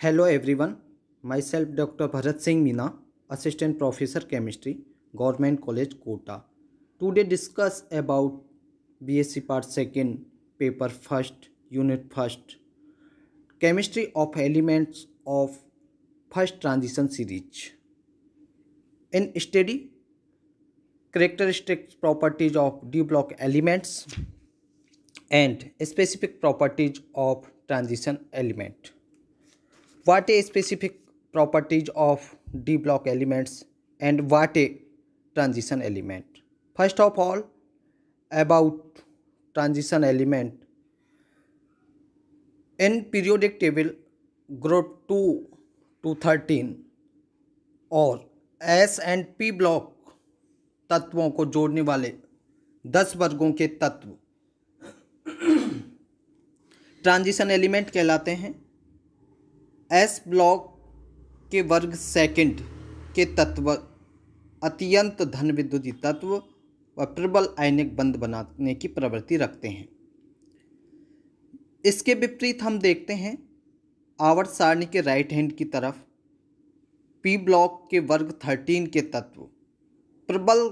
Hello everyone, myself Dr. Bharat Singh Meena, Assistant Professor Chemistry, Government College Kota. Today discuss about BSc Part 2nd, Paper 1st, Unit 1st, Chemistry of Elements of First Transition Series. In study, characteristic properties of D block elements and specific properties of transition element. What are specific properties of D block elements and what a transition element? First of all, about transition element. In periodic table group 2 to 13 और S and P block तत्वों को जोड़ने वाले 10 वर्गों के तत्व transition element कहलाते हैं। एस ब्लॉक के वर्ग सेकंड के तत्व अत्यंत धन विद्युतीय तत्व व प्रबल आयनिक बंध बनाने की प्रवृत्ति रखते हैं। इसके विपरीत हम देखते हैं आवर्त सारणी के राइट हैंड की तरफ पी ब्लॉक के वर्ग 13 के तत्व प्रबल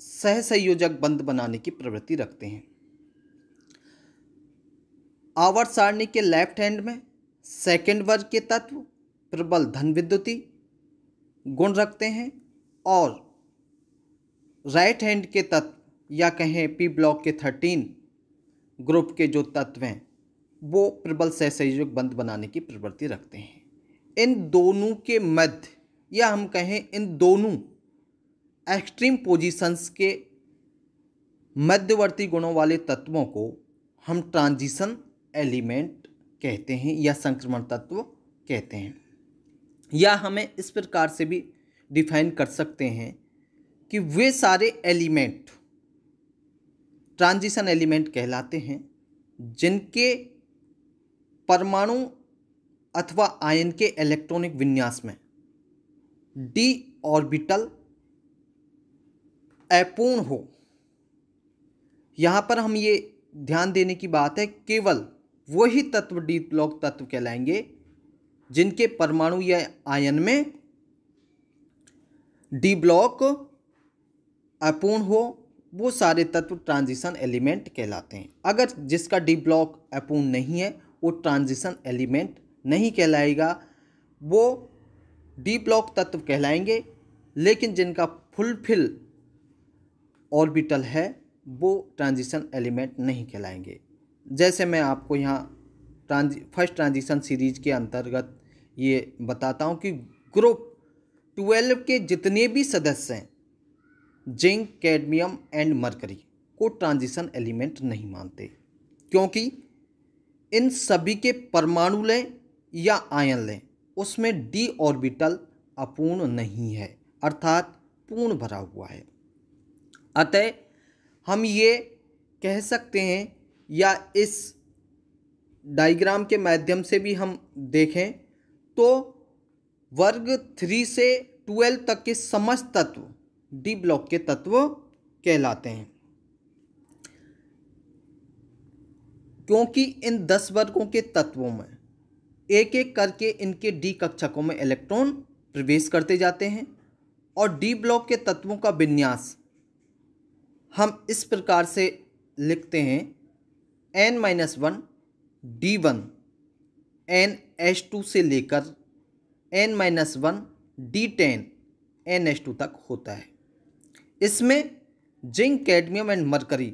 सहसंयोजक बंध बनाने की प्रवृत्ति रखते हैं। आवर्त सारणी के लेफ्ट हैंड में सेकंड वर्ग के तत्व प्रबल धन विद्युतीय गुण रखते हैं और राइट हैंड के तत्व या कहें पी ब्लॉक के 13 ग्रुप के जो तत्व हैं वो प्रबल सहसंयोजक बंध बनाने की प्रवृत्ति रखते हैं। इन दोनों के मध्य या हम कहें इन दोनों एक्सट्रीम पोजीशंस के मध्यवर्ती गुणों वाले तत्वों को हम ट्रांजिशन एलिमेंट कहते हैं या संक्रमण तत्व कहते हैं, या हमें इस प्रकार से भी डिफाइन कर सकते हैं कि वे सारे एलिमेंट ट्रांजिशन एलिमेंट कहलाते हैं जिनके परमाणु अथवा आयन के इलेक्ट्रॉनिक विन्यास में d ऑर्बिटल अपूर्ण हो। यहाँ पर हम ये ध्यान देने की बात है केवल वही तत्व डी ब्लॉक तत्व कहलाएंगे जिनके परमाणु या आयन में डी ब्लॉक अपूर्ण हो, वो सारे तत्व ट्रांजिशन एलिमेंट कहलाते हैं। अगर जिसका डी ब्लॉक अपूर्ण नहीं है वो ट्रांजिशन एलिमेंट नहीं कहलाएगा, वो डी ब्लॉक तत्व कहलाएंगे, लेकिन जिनका फुलफिल ऑर्बिटल है वो ट्रांजिशन एलिमेंट नहीं कहलाएंगे। जैसे मैं आपको यहाँ फर्स्ट ट्रांजिशन सीरीज के अंतर्गत ये बताता हूँ कि ग्रुप 12 के जितने भी सदस्य हैं जिंक, कैडमियम एंड मरकरी को ट्रांजिशन एलिमेंट नहीं मानते, क्योंकि इन सभी के परमाणु लें या आयन लें उसमें डी ऑर्बिटल अपूर्ण नहीं है, अर्थात पूर्ण भरा हुआ है। अतः हम ये कह सकते हैं या इस डायग्राम के माध्यम से भी हम देखें तो वर्ग 3 से 12 तक के समस्त तत्व डी ब्लॉक के तत्व कहलाते हैं, क्योंकि इन 10 वर्गों के तत्वों में एक एक करके इनके डी कक्षकों में इलेक्ट्रॉन प्रवेश करते जाते हैं और डी ब्लॉक के तत्वों का विन्यास हम इस प्रकार से लिखते हैं n-1 D1 NH2 से लेकर n-1 D10 NH2 तक होता है। इसमें जिंक, कैडमियम एंड मरकरी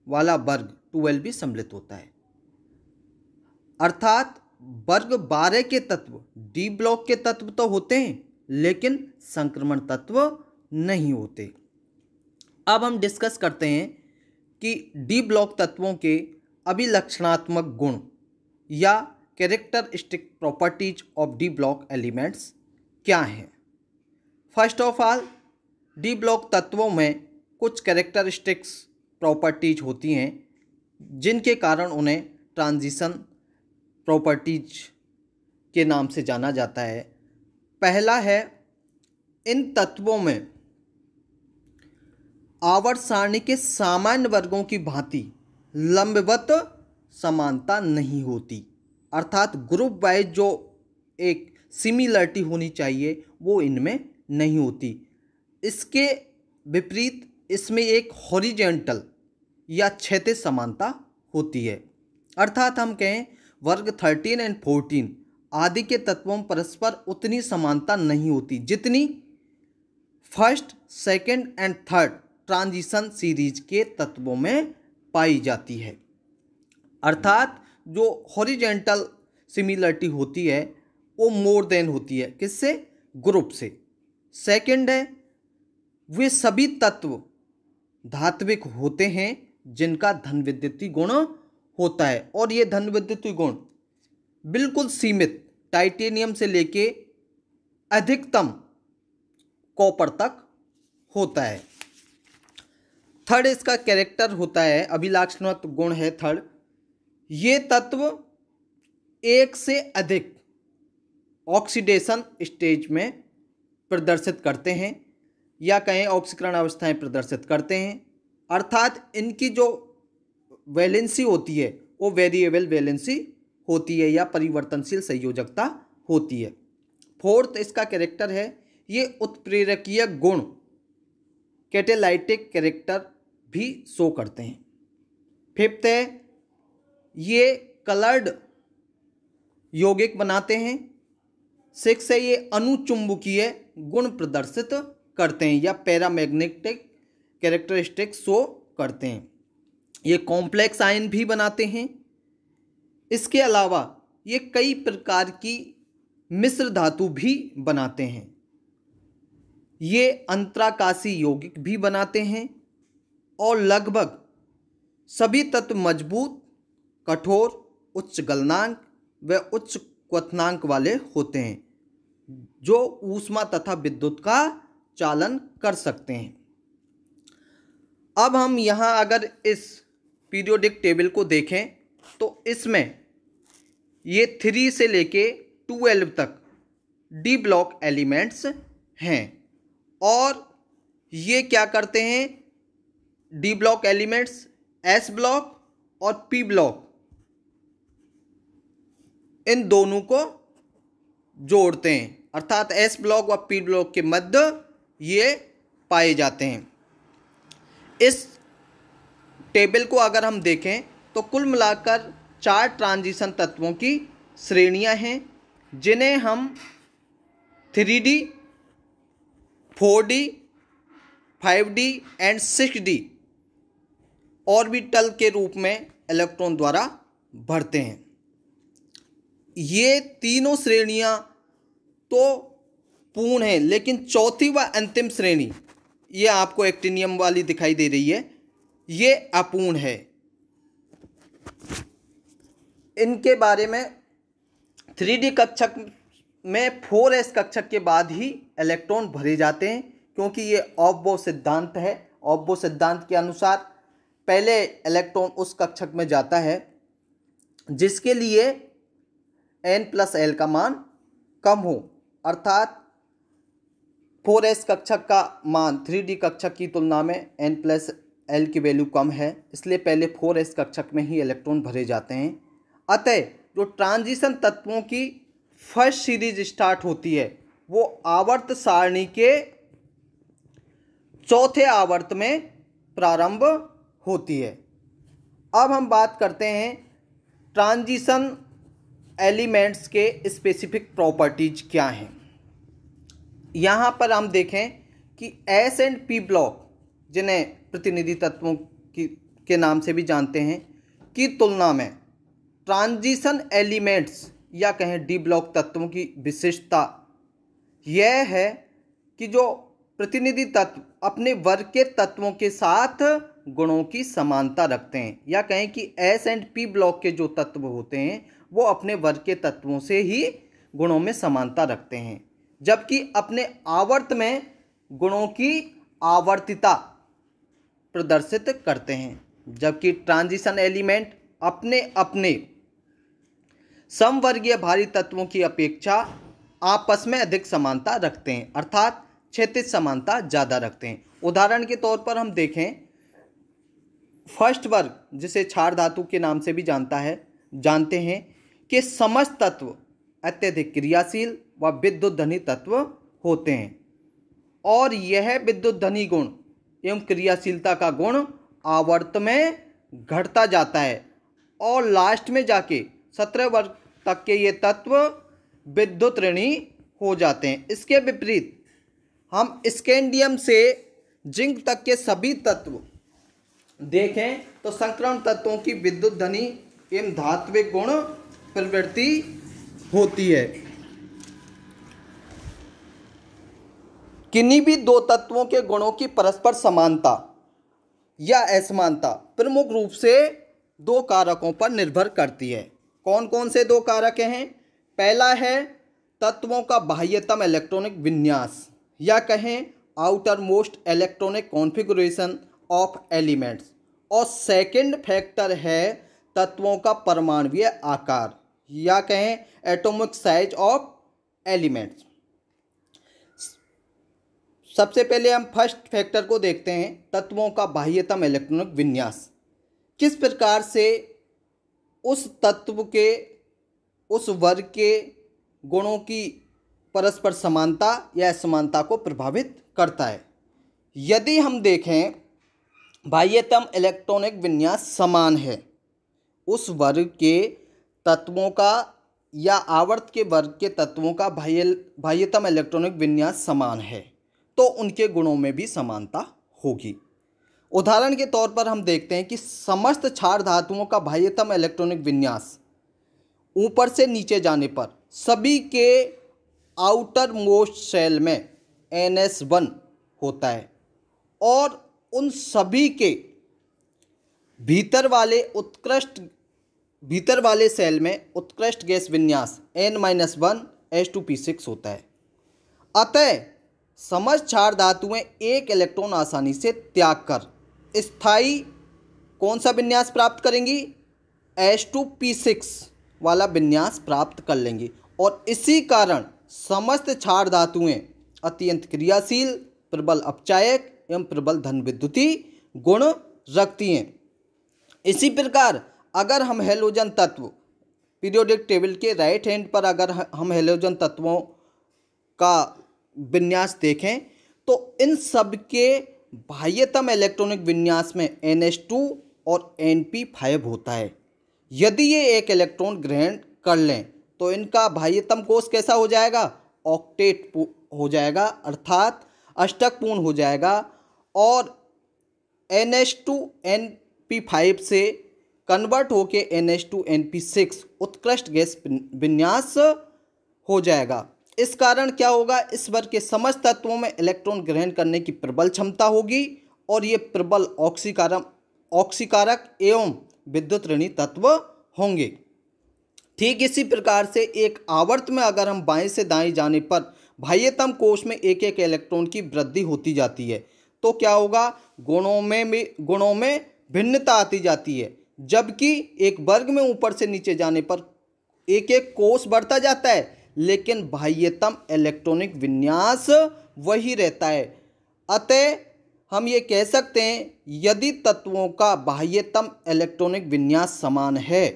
वाला वर्ग 12 भी सम्मिलित होता है, अर्थात वर्ग 12 के तत्व डी ब्लॉक के तत्व तो होते हैं लेकिन संक्रमण तत्व नहीं होते। अब हम डिस्कस करते हैं कि डी ब्लॉक तत्वों के अभिलक्षणात्मक गुण या characteristic properties of D block elements क्या हैं। First of all, D block तत्वों में कुछ कैरेक्टरिस्टिक्स प्रॉपर्टीज होती हैं जिनके कारण उन्हें ट्रांजिशन प्रॉपर्टीज के नाम से जाना जाता है। पहला है, इन तत्वों में आवर्त सारणी के सामान्य वर्गों की भांति लंबवत समानता नहीं होती, अर्थात ग्रुप वाइज जो एक सिमिलरिटी होनी चाहिए वो इनमें नहीं होती। इसके विपरीत इसमें एक हॉरिजेंटल या क्षैतिज समानता होती है। अर्थात हम कहें वर्ग 13 एंड 14 आदि के तत्वों में परस्पर उतनी समानता नहीं होती जितनी first, second and third transition series के तत्वों में पाई जाती है। अर्थात जो हॉरिजेंटल सिमिलरिटी होती है वो मोर देन होती है, किससे? ग्रुप से। सेकंड है वे सभी तत्व धात्विक होते हैं जिनका धन विद्युतीय गुण होता है, और ये धन विद्युतीय गुण बिल्कुल सीमित टाइटेनियम से लेके अधिकतम कॉपर तक होता है। थर्ड इसका कैरेक्टर होता है, अभिलक्षणात्मक गुण है थर्ड, ये तत्व एक से अधिक ऑक्सीडेशन स्टेज में प्रदर्शित करते हैं या कहें ऑक्सीकरण अवस्थाएं प्रदर्शित करते हैं। अर्थात इनकी जो वैलेंसी होती है वो वेरिएबल वैलेंसी होती है या परिवर्तनशील संयोजकता होती है। फोर्थ इसका कैरेक्टर है, ये उत्प्रेरकीय गुण कैटेलाइटिक कैरेक्टर भी शो करते हैं। फिफ्थ है ये कलर्ड यौगिक बनाते हैं। सिक्स है ये अनुचुंबकीय गुण प्रदर्शित करते हैं या पैरामैग्नेटिक कैरेक्टरिस्टिक्स शो करते हैं। ये कॉम्प्लेक्स आयन भी बनाते हैं। इसके अलावा ये कई प्रकार की मिश्र धातु भी बनाते हैं। ये अंतराकाशी यौगिक भी बनाते हैं और लगभग सभी तत्व मजबूत, कठोर, उच्च गलनांक व उच्च क्वथनांक वाले होते हैं जो ऊष्मा तथा विद्युत का चालन कर सकते हैं। अब हम यहाँ अगर इस पीरियोडिक टेबल को देखें तो इसमें ये 3 से लेके 12 तक डी ब्लॉक एलिमेंट्स हैं और ये क्या करते हैं, D block elements S block और पी ब्लॉक इन दोनों को जोड़ते हैं। अर्थात एस ब्लॉक व पी ब्लॉक के मध्य ये पाए जाते हैं। इस टेबल को अगर हम देखें तो कुल मिलाकर 4 ट्रांजिशन तत्वों की श्रेणियां हैं जिन्हें हम 3D, 4D, 5D and 6D orbital के रूप में इलेक्ट्रॉन द्वारा भरते हैं। ये तीनों श्रेणियां तो पूर्ण हैं, लेकिन चौथी व अंतिम श्रेणी ये आपको एक्टिनियम वाली दिखाई दे रही है, ये अपूर्ण है। इनके बारे में 3D कक्षक में 4s कक्षक के बाद ही इलेक्ट्रॉन भरे जाते हैं, क्योंकि ये ऑफ-बो सिद्धांत है। ऑफ-बो सिद्धांत के अनुसार पहले इलेक्ट्रॉन उस कक्षक में जाता है जिसके लिए n+l का मान कम हो। अर्थात 4s कक्षक का मान 3D कक्षक की तुलना में n+l की वैल्यू कम है, इसलिए पहले 4s कक्षक में ही इलेक्ट्रॉन भरे जाते हैं। अतः जो ट्रांजिशन तत्वों की फर्स्ट सीरीज स्टार्ट होती है वो आवर्त सारणी के चौथे आवर्त में प्रारंभ होती है। अब हम बात करते हैं ट्रांजिशन एलिमेंट्स के स्पेसिफिक प्रॉपर्टीज क्या हैं। यहाँ पर हम देखें कि एस एंड पी ब्लॉक, जिन्हें प्रतिनिधि तत्वों के नाम से भी जानते हैं, की तुलना में ट्रांजिशन एलिमेंट्स या कहें डी ब्लॉक तत्वों की विशिष्टता यह है कि जो प्रतिनिधि तत्व अपने वर्ग के तत्वों के साथ गुणों की समानता रखते हैं, या कहें कि एस एंड पी ब्लॉक के जो तत्व होते हैं वो अपने वर्ग के तत्वों से ही गुणों में समानता रखते हैं, जबकि अपने आवर्त में गुणों की आवर्तिता प्रदर्शित करते हैं। जबकि ट्रांजिशन एलिमेंट अपने अपने समवर्गीय भारी तत्वों की अपेक्षा आपस में अधिक समानता रखते हैं, अर्थात क्षैतिज समानता ज़्यादा रखते हैं। उदाहरण के तौर पर हम देखें, फर्स्ट वर्ग जिसे क्षार धातु के नाम से भी जानते हैं कि समस्त तत्व अत्यधिक क्रियाशील व विद्युत धनी तत्व होते हैं। और यह विद्युत धनी गुण एवं क्रियाशीलता का गुण आवर्त में घटता जाता है और लास्ट में जाके 17 वर्ग तक के ये तत्व विद्युत ऋणी हो जाते हैं। इसके विपरीत हम स्कैंडियम से जिंक तक के सभी तत्व देखें तो संक्रमण तत्वों की विद्युत धनी एवं धात्विक गुण प्रवृत्ति होती है। किन्हीं भी दो तत्वों के गुणों की परस्पर समानता या असमानता प्रमुख रूप से दो कारकों पर निर्भर करती है। कौन कौन से दो कारक हैं? पहला है तत्वों का बाह्यतम इलेक्ट्रॉनिक विन्यास या कहें outer most electronic configuration of elements, और सेकंड फैक्टर है तत्वों का परमाणुीय आकार या कहें एटॉमिक साइज ऑफ एलिमेंट्स। सबसे पहले हम फर्स्ट फैक्टर को देखते हैं, तत्वों का बाह्यतम इलेक्ट्रॉनिक विन्यास। किस प्रकार से उस तत्व के उस वर्ग के गुणों की परस्पर समानता या असमानता को प्रभावित करता है। यदि हम देखें बाह्यतम इलेक्ट्रॉनिक विन्यास समान है, उस वर्ग के तत्वों का या आवर्त के वर्ग के तत्वों का बाह्यतम इलेक्ट्रॉनिक विन्यास समान है, तो उनके गुणों में भी समानता होगी। उदाहरण के तौर पर हम देखते हैं कि समस्त क्षार धातुओं का बाह्यतम इलेक्ट्रॉनिक विन्यास ऊपर से नीचे जाने पर सभी के आउटर मोस्ट शेल में NS1 होता है और उन सभी के भीतर वाले सेल में उत्कृष्ट गैस विन्यास N-1 होता है। अतः समस्त क्षार धातुएं एक इलेक्ट्रॉन आसानी से त्याग कर स्थायी कौन सा विन्यास प्राप्त करेंगी? H2P6 वाला विन्यास प्राप्त कर लेंगी। और इसी कारण समस्त क्षार धातुएं अत्यंत क्रियाशील, प्रबल अपचायक एवं प्रबल धन विद्युती गुण रखती हैं। इसी प्रकार अगर हम हैलोजन तत्व पीरियोडिक टेबल के राइट हैंड पर अगर हम हैलोजन तत्वों का विन्यास देखें तो इन सब के बाह्यतम इलेक्ट्रॉनिक विन्यास में NH2 और Np5 होता है। यदि ये एक इलेक्ट्रॉन ग्रहण कर लें तो इनका बाह्यतम कोष कैसा हो जाएगा? ऑक्टेट हो जाएगा, अर्थात अष्टक पूर्ण हो जाएगा और NH2 Np5 से कन्वर्ट होके NH2 Np6 उत्कृष्ट गैस विन्यास हो जाएगा। इस कारण क्या होगा? इस वर्ग के समस्त तत्वों में इलेक्ट्रॉन ग्रहण करने की प्रबल क्षमता होगी और ये प्रबल ऑक्सीकारक एवं विद्युत ऋणी तत्व होंगे। ठीक इसी प्रकार से एक आवर्त में अगर हम बाएं से दाएं जाने पर बाह्यतम कोश में एक एक इलेक्ट्रॉन की वृद्धि होती जाती है, तो क्या होगा? गुणों में भिन्नता आती जाती है। जबकि एक वर्ग में ऊपर से नीचे जाने पर एक एक कोश बढ़ता जाता है, लेकिन बाह्यतम इलेक्ट्रॉनिक विन्यास वही रहता है। अतः हम ये कह सकते हैं यदि तत्वों का बाह्यतम इलेक्ट्रॉनिक विन्यास समान है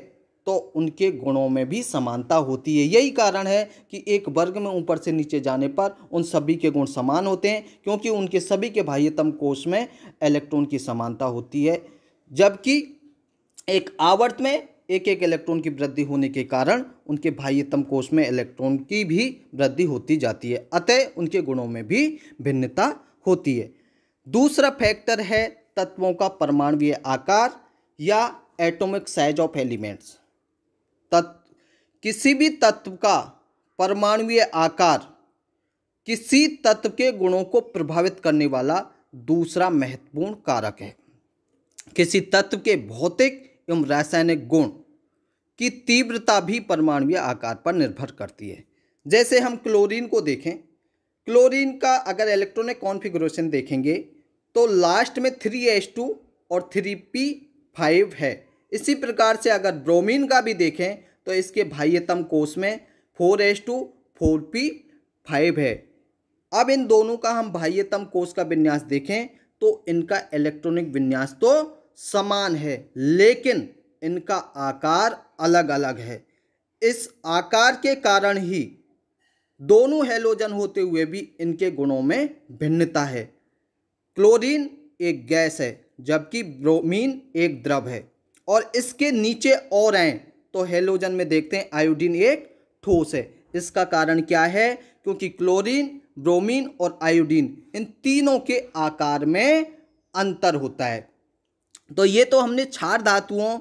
तो उनके गुणों में भी समानता होती है। यही कारण है कि एक वर्ग में ऊपर से नीचे जाने पर उन सभी के गुण समान होते हैं, क्योंकि उनके सभी के बाह्यतम कोश में इलेक्ट्रॉन की समानता होती है। जबकि एक आवर्त में एक एक इलेक्ट्रॉन की वृद्धि होने के कारण उनके बाह्यतम कोश में इलेक्ट्रॉन की भी वृद्धि होती जाती है, अतः उनके गुणों में भी भिन्नता होती है। दूसरा फैक्टर है तत्वों का परमाणुीय आकार या एटॉमिक साइज ऑफ एलिमेंट्स। किसी भी तत्व का परमाणुीय आकार किसी तत्व के गुणों को प्रभावित करने वाला दूसरा महत्वपूर्ण कारक है। किसी तत्व के भौतिक एवं रासायनिक गुण की तीव्रता भी परमाणुीय आकार पर निर्भर करती है। जैसे हम क्लोरीन को देखें, क्लोरीन का अगर इलेक्ट्रॉनिक कॉन्फ़िगरेशन देखेंगे तो लास्ट में 3H2 और 3P5 है। इसी प्रकार से अगर ब्रोमीन का भी देखें तो इसके बाह्यतम कोश में 4H2 4P5 है। अब इन दोनों का हम बाह्यतम कोश का विन्यास देखें तो इनका इलेक्ट्रॉनिक विन्यास तो समान है, लेकिन इनका आकार अलग अलग है। इस आकार के कारण ही दोनों हैलोजन होते हुए भी इनके गुणों में भिन्नता है। क्लोरीन एक गैस है जबकि ब्रोमीन एक द्रव है। और इसके नीचे और हैं तो हैलोजन में देखते हैं आयोडीन एक ठोस है। इसका कारण क्या है? क्योंकि क्लोरीन, ब्रोमीन और आयोडीन इन तीनों के आकार में अंतर होता है। तो ये तो हमने क्षार धातुओं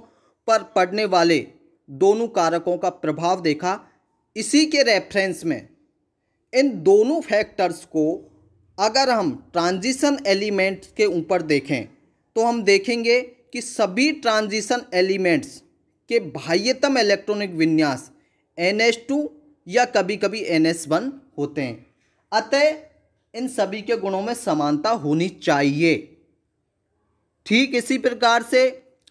पर पड़ने वाले दोनों कारकों का प्रभाव देखा। इसी के रेफरेंस में इन दोनों फैक्टर्स को अगर हम ट्रांजिशन एलिमेंट्स के ऊपर देखें तो हम देखेंगे कि सभी ट्रांजिशन एलिमेंट्स के बाह्यतम इलेक्ट्रॉनिक विन्यास NH2 या कभी कभी NS1 होते हैं। अतः इन सभी के गुणों में समानता होनी चाहिए। ठीक इसी प्रकार से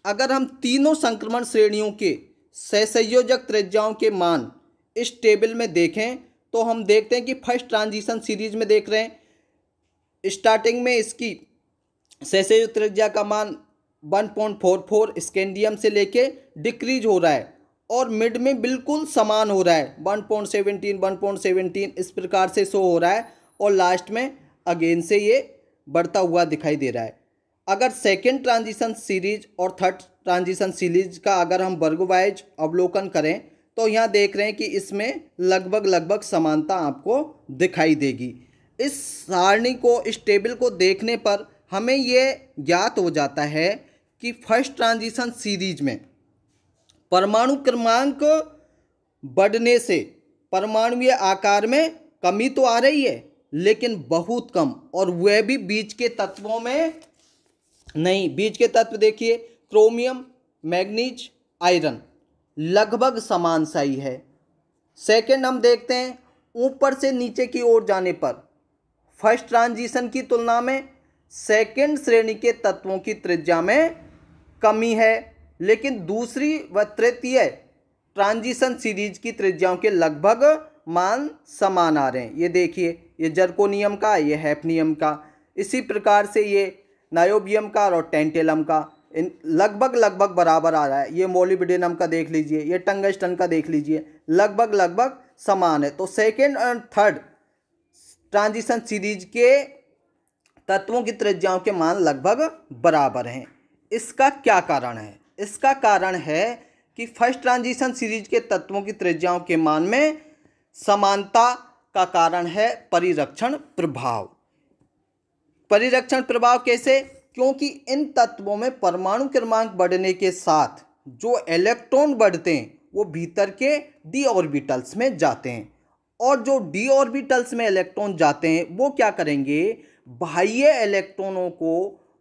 अगर हम तीनों संक्रमण श्रेणियों के सहसंयोजक त्रिज्याओं के मान इस टेबल में देखें तो हम देखते हैं कि फर्स्ट ट्रांजिशन सीरीज में देख रहे हैं, स्टार्टिंग में इसकी सहसंयोजक त्रिज्या का मान 1.44 स्कैंडियम से लेके डिक्रीज हो रहा है और मिड में बिल्कुल समान हो रहा है 1.17 इस प्रकार से शो हो रहा है और लास्ट में अगेन से ये बढ़ता हुआ दिखाई दे रहा है। अगर सेकेंड ट्रांजिशन सीरीज और थर्ड ट्रांजिशन सीरीज का अगर हम वर्ग वाइज अवलोकन करें तो यहाँ देख रहे हैं कि इसमें लगभग समानता आपको दिखाई देगी। इस सारणी को, इस टेबल को देखने पर हमें ये ज्ञात हो जाता है कि फर्स्ट ट्रांजिशन सीरीज में परमाणु क्रमांक बढ़ने से परमाणुीय आकार में कमी तो आ रही है लेकिन बहुत कम, और वह भी बीच के तत्वों में नहीं। बीच के तत्व देखिए, क्रोमियम, मैग्नीज, आयरन लगभग समान सा ही है। सेकंड हम देखते हैं ऊपर से नीचे की ओर जाने पर फर्स्ट ट्रांजिशन की तुलना में सेकंड श्रेणी के तत्वों की त्रिज्या में कमी है, लेकिन दूसरी व तृतीय ट्रांजिशन सीरीज की त्रिज्याओं के लगभग मान समान आ रहे हैं। ये देखिए, ये जर्कोनियम का, ये हैफनियम का, इसी प्रकार से ये नायोबियम का और टेंटेलम का इन लगभग बराबर आ रहा है। ये मोलिब्डेनम का देख लीजिए, ये टंगस्टन का देख लीजिए, लगभग समान है। तो सेकेंड और थर्ड ट्रांजिशन सीरीज के तत्वों की त्रिज्याओं के मान लगभग बराबर हैं। इसका क्या कारण है? इसका कारण है कि फर्स्ट ट्रांजिशन सीरीज के तत्वों की त्रिज्याओं के मान में समानता का कारण है परिरक्षण प्रभाव। परिरक्षण प्रभाव कैसे? क्योंकि इन तत्वों में परमाणु क्रमांक बढ़ने के साथ जो इलेक्ट्रॉन बढ़ते हैं वो भीतर के डी ऑर्बिटल्स में जाते हैं, और जो डी ऑर्बिटल्स में इलेक्ट्रॉन जाते हैं वो क्या करेंगे? बाह्य इलेक्ट्रॉनों को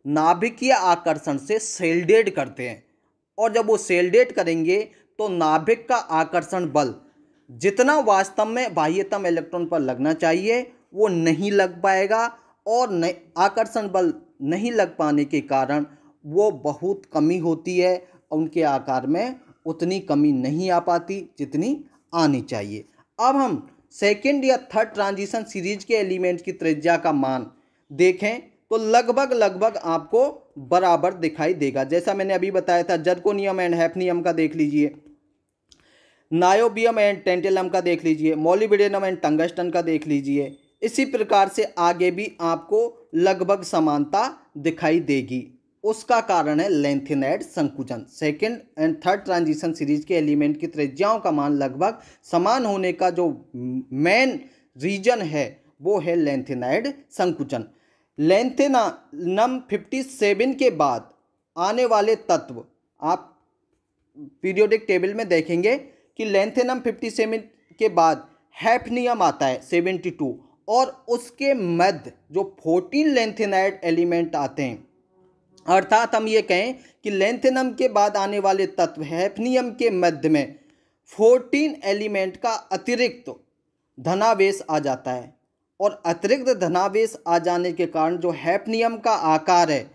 नाभिकीय आकर्षण से सेल्डेट करते हैं, और जब वो सेल्डेट करेंगे तो नाभिक का आकर्षण बल जितना वास्तव में बाह्यतम इलेक्ट्रॉन पर लगना चाहिए वो नहीं लग पाएगा, और आकर्षण बल नहीं लग पाने के कारण वो बहुत कमी होती है, उनके आकार में उतनी कमी नहीं आ पाती जितनी आनी चाहिए। अब हम सेकेंड या थर्ड ट्रांजिशन सीरीज के एलिमेंट की त्रिज्या का मान देखें तो लगभग आपको बराबर दिखाई देगा। जैसा मैंने अभी बताया था, जर्कोनियम एंड हैफनियम का देख लीजिए, नायोबियम एंड टेंटेलम का देख लीजिए, मोलिब्डेनम एंड टंगस्टन का देख लीजिए। इसी प्रकार से आगे भी आपको लगभग समानता दिखाई देगी। उसका कारण है लेंथेनाइड संकुचन। Second and third transition series के एलिमेंट की त्रिज्याओं का मान लगभग समान होने का जो मेन रीजन है वो है लेंथेनाइड संकुचन। लेंथेनम 57 के बाद आने वाले तत्व आप पीरियोडिक टेबल में देखेंगे कि लेंथेनम 57 के बाद हैफनियम आता है 72, और उसके मध्य जो 14 लेंथेनाइड एलिमेंट आते हैं। अर्थात हम ये कहें कि लेंथेनम के बाद आने वाले तत्व हैफनियम के मध्य में 14 एलिमेंट का अतिरिक्त धनावेश आ जाता है, और अतिरिक्त धनावेश आ जाने के कारण जो हैफनियम का आकार है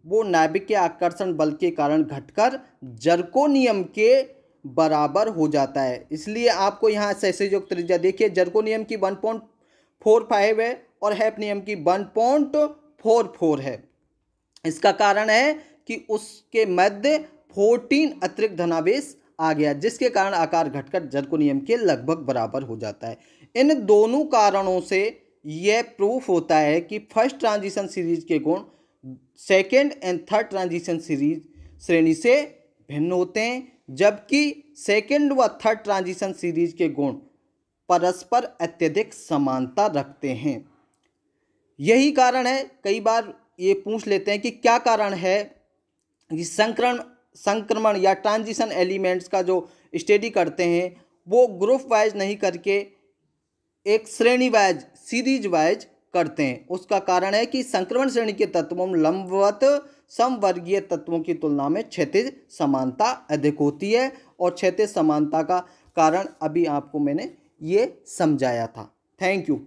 वो नाभिक के आकर्षण बल के कारण घटकर जर्कोनियम के बराबर हो जाता है। इसलिए आपको यहाँ सहसंयोजक त्रिज्या देखिए, जर्कोनियम की 1.45 है और हैफनियम की 1.44 है। इसका कारण है कि उसके मध्य 14 अतिरिक्त धनावेश आ गया, जिसके कारण आकार घटकर जर्कोनियम के लगभग बराबर हो जाता है। इन दोनों कारणों से यह प्रूफ होता है कि फर्स्ट ट्रांजिशन सीरीज के गुण second and third transition series श्रेणी से भिन्न होते हैं, जबकि सेकेंड व थर्ड ट्रांजिशन सीरीज के गुण परस्पर अत्यधिक समानता रखते हैं। यही कारण है, कई बार ये पूछ लेते हैं कि क्या कारण है कि संक्रमण या ट्रांजिशन एलिमेंट्स का जो स्टडी करते हैं वो ग्रुप वाइज नहीं करके एक श्रेणी वाइज सीरीज वाइज करते हैं। उसका कारण है कि संक्रमण श्रेणी के तत्वों में लंबवत समवर्गीय तत्वों की तुलना में क्षैतिज समानता अधिक होती है, और क्षैतिज समानता का कारण अभी आपको मैंने ये समझाया था। Thank you.